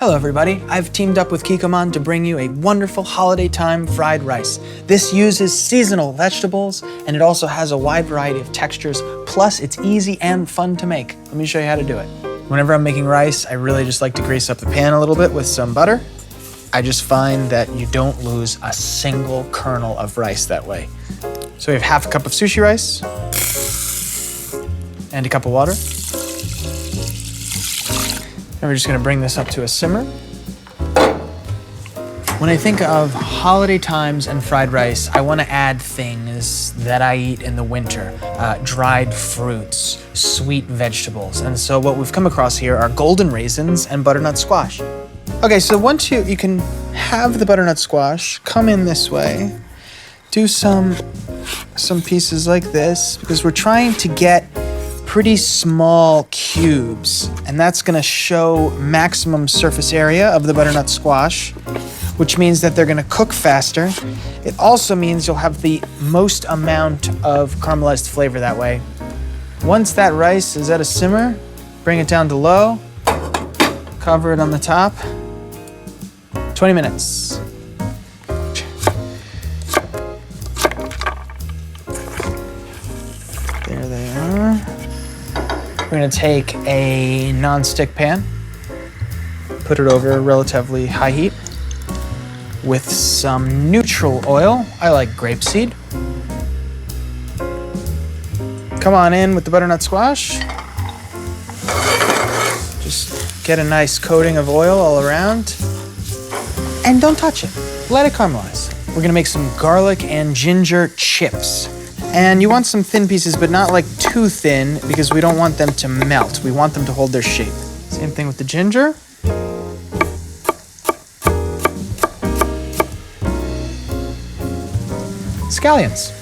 Hello everybody, I've teamed up with Kikkoman to bring you a wonderful holiday time fried rice. This uses seasonal vegetables and it also has a wide variety of textures, plus it's easy and fun to make. Let me show you how to do it. Whenever I'm making rice, I really just like to grease up the pan a little bit with some butter. I just find that you don't lose a single kernel of rice that way. So we have half a cup of sushi rice and a cup of water. And we're just gonna bring this up to a simmer. When I think of holiday times and fried rice, I wanna add things that I eat in the winter. Dried fruits, sweet vegetables. And so what we've come across here are golden raisins and butternut squash. Okay, so once you can have the butternut squash, come in this way, do some pieces like this, because we're trying to get pretty small cubes, and that's gonna show maximum surface area of the butternut squash, which means that they're gonna cook faster. It also means you'll have the most amount of caramelized flavor that way. Once that rice is at a simmer, bring it down to low, cover it on the top, 20 minutes. There they are. We're gonna take a non-stick pan, put it over relatively high heat with some neutral oil. I like grapeseed. Come on in with the butternut squash. Just get a nice coating of oil all around. And don't touch it, let it caramelize. We're gonna make some garlic and ginger chips. And you want some thin pieces, but not like too thin, because we don't want them to melt. We want them to hold their shape. Same thing with the ginger. Scallions.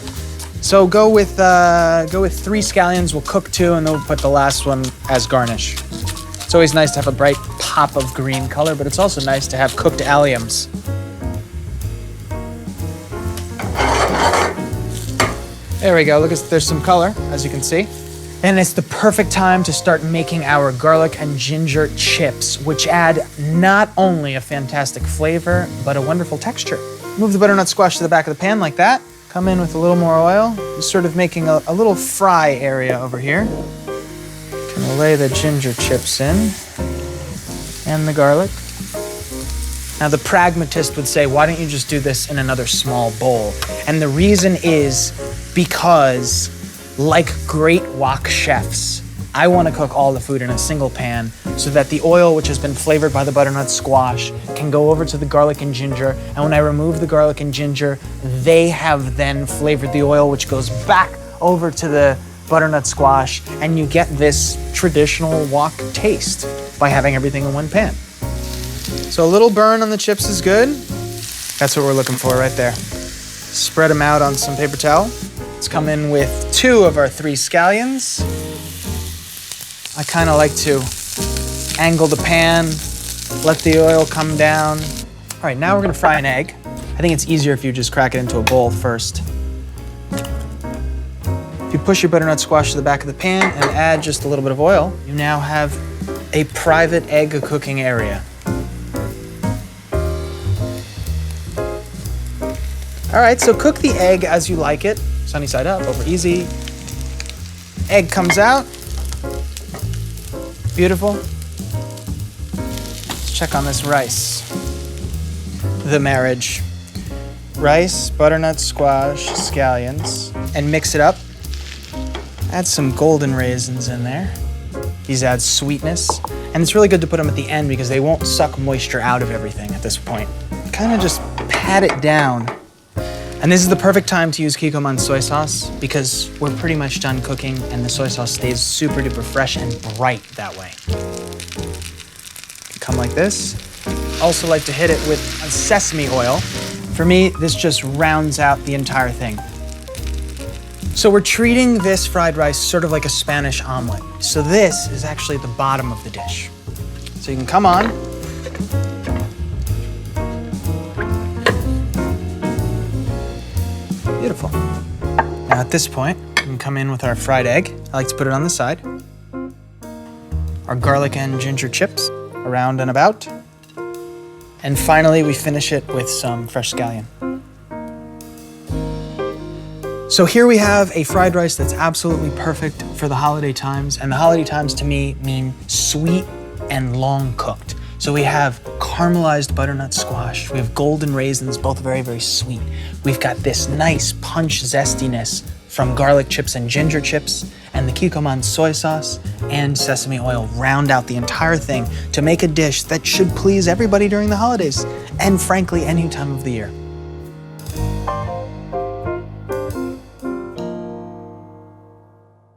So go with 3 scallions. We'll cook 2, and then we'll put the last one as garnish. It's always nice to have a bright pop of green color, but it's also nice to have cooked alliums. There we go, look, there's some color, as you can see. And it's the perfect time to start making our garlic and ginger chips, which add not only a fantastic flavor, but a wonderful texture. Move the butternut squash to the back of the pan like that. Come in with a little more oil, just sort of making a little fry area over here. Gonna lay the ginger chips in, and the garlic. Now the pragmatist would say, why don't you just do this in another small bowl? And the reason is because, like great wok chefs, I want to cook all the food in a single pan so that the oil, which has been flavored by the butternut squash, can go over to the garlic and ginger. And when I remove the garlic and ginger, they have then flavored the oil, which goes back over to the butternut squash, and you get this traditional wok taste by having everything in one pan. So a little burn on the chips is good. That's what we're looking for right there. Spread them out on some paper towel. Let's come in with 2 of our 3 scallions. I kind of like to angle the pan, let the oil come down. All right, now we're gonna fry an egg. I think it's easier if you just crack it into a bowl first. If you push your butternut squash to the back of the pan and add just a little bit of oil, you now have a private egg cooking area. All right, so cook the egg as you like it. Sunny side up, over easy. Egg comes out. Beautiful. Let's check on this rice. The marriage. Rice, butternut squash, scallions, and mix it up. Add some golden raisins in there. These add sweetness. And it's really good to put them at the end because they won't suck moisture out of everything at this point. Kind of just pat it down. And this is the perfect time to use Kikkoman soy sauce because we're pretty much done cooking and the soy sauce stays super duper fresh and bright that way. Come like this. Also like to hit it with sesame oil. For me, this just rounds out the entire thing. So we're treating this fried rice sort of like a Spanish omelet. So this is actually the bottom of the dish. So you can come on. Beautiful. Now at this point, we can come in with our fried egg. I like to put it on the side. Our garlic and ginger chips, around and about. And finally, we finish it with some fresh scallion. So here we have a fried rice that's absolutely perfect for the holiday times. And the holiday times to me mean sweet and long cooked. So we have caramelized butternut squash. We have golden raisins, both very, very sweet. We've got this nice punch zestiness from garlic chips and ginger chips, and the Kikkoman soy sauce and sesame oil round out the entire thing to make a dish that should please everybody during the holidays, and frankly, any time of the year.